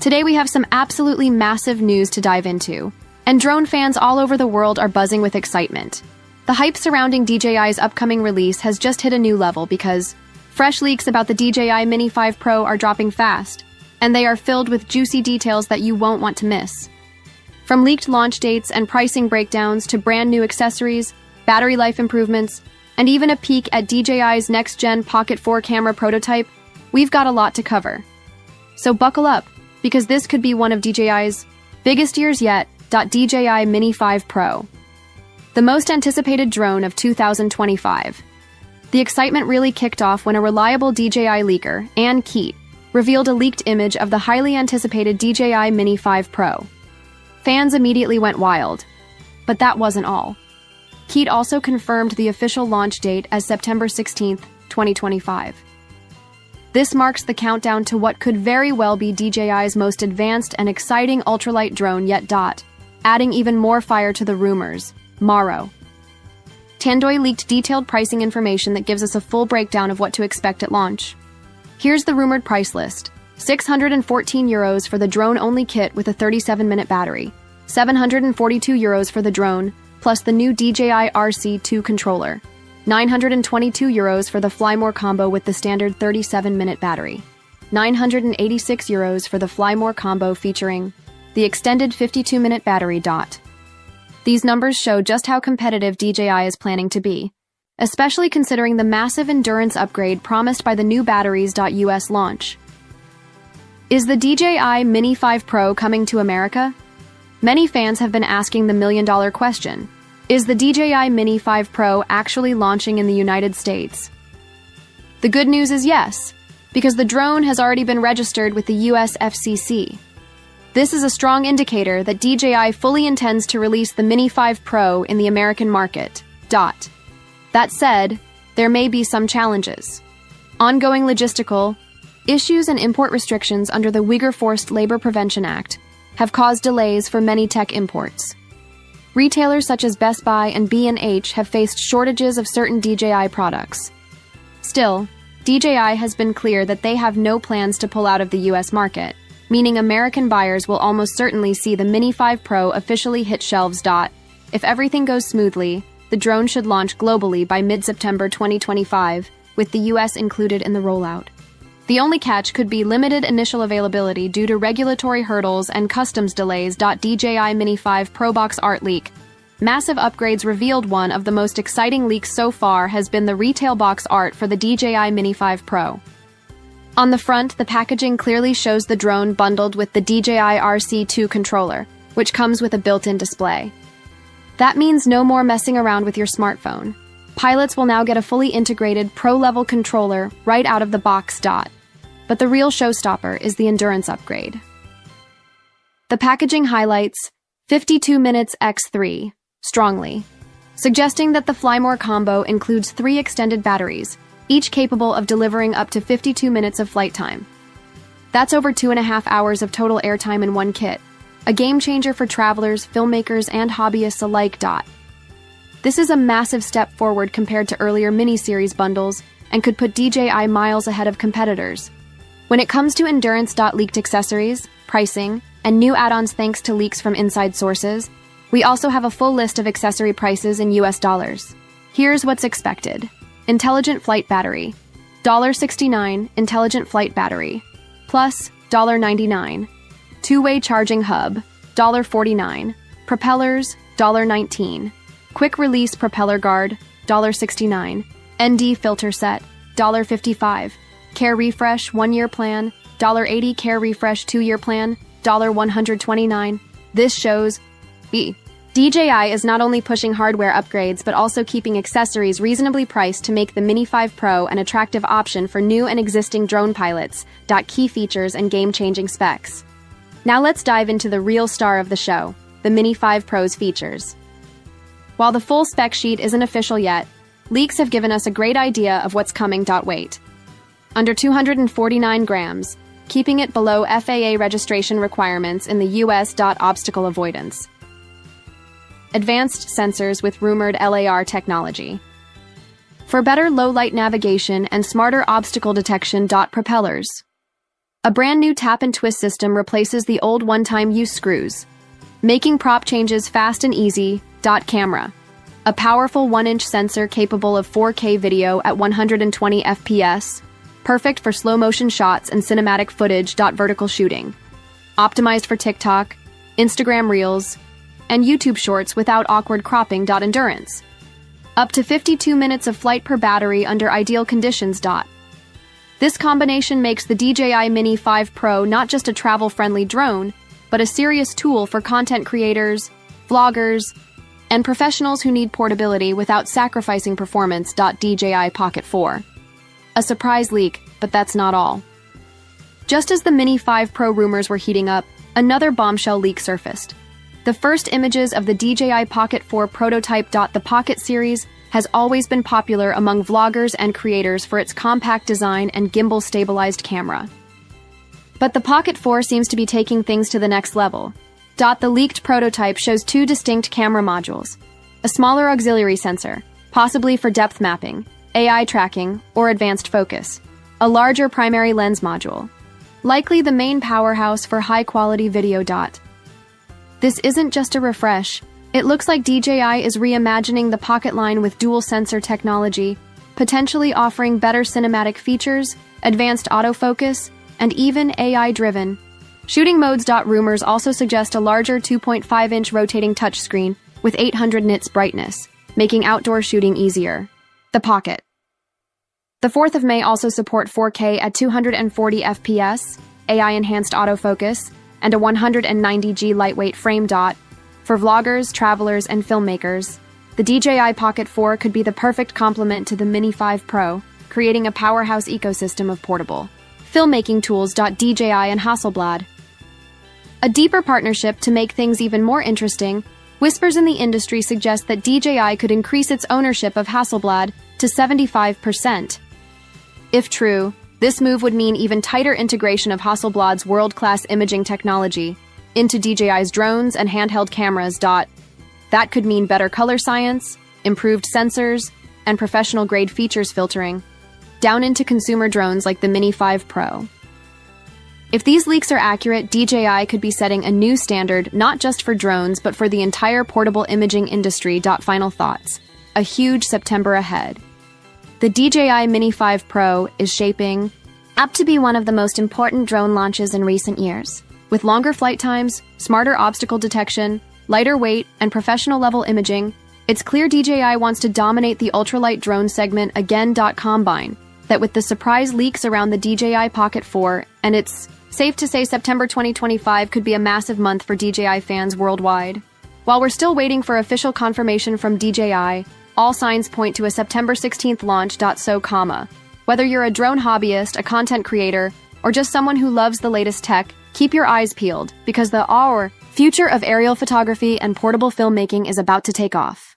Today we have some absolutely massive news to dive into, and drone fans all over the world are buzzing with excitement. The hype surrounding DJI's upcoming release has just hit a new level because fresh leaks about the DJI Mini 5 Pro are dropping fast, and they are filled with juicy details that you won't want to miss. From leaked launch dates and pricing breakdowns to brand new accessories, battery life improvements, and even a peek at DJI's next-gen Pocket 4 camera prototype, we've got a lot to cover. So buckle up, because this could be one of DJI's biggest years yet. DJI Mini 5 Pro, the most anticipated drone of 2025. The excitement really kicked off when a reliable DJI leaker, Ann Keat, revealed a leaked image of the highly anticipated DJI Mini 5 Pro. Fans immediately went wild, but that wasn't all. Keat also confirmed the official launch date as September 16, 2025. This marks the countdown to what could very well be DJI's most advanced and exciting ultralight drone yet. Adding even more fire to the rumors, Maro. Tandoi leaked detailed pricing information that gives us a full breakdown of what to expect at launch. Here's the rumored price list. €614 for the drone-only kit with a 37-minute battery, €742 for the drone, plus the new DJI RC2 controller, €922 for the Fly More combo with the standard 37-minute battery, €986 for the Fly More combo featuring the extended 52-minute battery. These numbers show just how competitive DJI is planning to be, especially considering the massive endurance upgrade promised by the new batteries. US launch. Is the DJI Mini 5 Pro coming to America? Many fans have been asking the million-dollar question. Is the DJI Mini 5 Pro actually launching in the United States? The good news is yes, because the drone has already been registered with the US FCC. This is a strong indicator that DJI fully intends to release the Mini 5 Pro in the American market. That said, there may be some challenges. Ongoing logistical issues and import restrictions under the Uyghur Forced Labor Prevention Act have caused delays for many tech imports. Retailers such as Best Buy and B&H have faced shortages of certain DJI products. Still, DJI has been clear that they have no plans to pull out of the US market, meaning American buyers will almost certainly see the Mini 5 Pro officially hit shelves. If everything goes smoothly, the drone should launch globally by mid-September 2025, with the US included in the rollout. The only catch could be limited initial availability due to regulatory hurdles and customs delays. DJI Mini 5 Pro box art leak. Massive upgrades revealed. One of the most exciting leaks so far has been the retail box art for the DJI Mini 5 Pro. On the front, the packaging clearly shows the drone bundled with the DJI RC2 controller, which comes with a built-in display. That means no more messing around with your smartphone. Pilots will now get a fully integrated pro-level controller right out of the box. But the real showstopper is the endurance upgrade. The packaging highlights 52 minutes x 3 strongly, suggesting that the Fly More combo includes 3 extended batteries, each capable of delivering up to 52 minutes of flight time. That's over 2.5 hours of total airtime in one kit, a game changer for travelers, filmmakers, and hobbyists alike. This is a massive step forward compared to earlier mini-series bundles and could put DJI miles ahead of competitors. When it comes to endurance. Leaked accessories, pricing, and new add-ons thanks to leaks from inside sources, we also have a full list of accessory prices in US dollars. Here's what's expected. Intelligent flight battery, $69 intelligent flight battery, plus $99. Two-way charging hub, $49. Propellers, $19. Quick release propeller guard, $69. ND filter set, $55. Care refresh 1-year plan, $80. Care refresh 2-year plan, $129. This shows DJI is not only pushing hardware upgrades but also keeping accessories reasonably priced to make the Mini 5 Pro an attractive option for new and existing drone pilots. Key features and game-changing specs. Now let's dive into the real star of the show, the Mini 5 Pro's features. While the full spec sheet isn't official yet, leaks have given us a great idea of what's coming. Weight. Under 249 grams, keeping it below FAA registration requirements in the US. Obstacle avoidance. Advanced sensors with rumored LiDAR technology. For better low-light navigation and smarter obstacle detection. Propellers. A brand new tap and twist system replaces the old one-time use screws, making prop changes fast and easy. Camera. A powerful 1-inch sensor capable of 4K video at 120 FPS, perfect for slow-motion shots and cinematic footage. Vertical shooting. Optimized for TikTok, Instagram Reels, and YouTube Shorts without awkward cropping. Endurance. Up to 52 minutes of flight per battery under ideal conditions. This combination makes the DJI Mini 5 Pro not just a travel-friendly drone, but a serious tool for content creators, vloggers, and professionals who need portability without sacrificing performance. DJI Pocket 4. A surprise leak, but that's not all. Just as the Mini 5 Pro rumors were heating up, another bombshell leak surfaced. The first images of the DJI Pocket 4 prototype. The Pocket series has always been popular among vloggers and creators for its compact design and gimbal-stabilized camera. But the Pocket 4 seems to be taking things to the next level. The leaked prototype shows two distinct camera modules: a smaller auxiliary sensor, possibly for depth mapping, AI tracking, or advanced focus, a larger primary lens module, likely the main powerhouse for high-quality video. This isn't just a refresh. It looks like DJI is reimagining the Pocket line with dual sensor technology, potentially offering better cinematic features, advanced autofocus, and even AI-driven shooting modes. Rumors also suggest a larger 2.5-inch rotating touchscreen with 800 nits brightness, making outdoor shooting easier. The Pocket. The 4th of May also support 4K at 240 FPS, AI-enhanced autofocus, and a 190G lightweight frame. For vloggers, travelers, and filmmakers, the DJI Pocket 4 could be the perfect complement to the Mini 5 Pro, creating a powerhouse ecosystem of portable filmmaking tools. DJI and Hasselblad. A deeper partnership to make things even more interesting. Whispers in the industry suggest that DJI could increase its ownership of Hasselblad to 75%. If true, this move would mean even tighter integration of Hasselblad's world-class imaging technology into DJI's drones and handheld cameras. That could mean better color science, improved sensors, and professional-grade features filtering, down into consumer drones like the Mini 5 Pro. If these leaks are accurate, DJI could be setting a new standard not just for drones but for the entire portable imaging industry. Final thoughts. A huge September ahead. The DJI Mini 5 Pro is shaping up to be one of the most important drone launches in recent years. With longer flight times, smarter obstacle detection, lighter weight, and professional-level imaging, it's clear DJI wants to dominate the ultralight drone segment again. Combine that with the surprise leaks around the DJI Pocket 4, and it's safe to say September 2025 could be a massive month for DJI fans worldwide. While we're still waiting for official confirmation from DJI, all signs point to a September 16th launch. Whether you're a drone hobbyist, a content creator, or just someone who loves the latest tech, keep your eyes peeled, because the future of aerial photography and portable filmmaking is about to take off.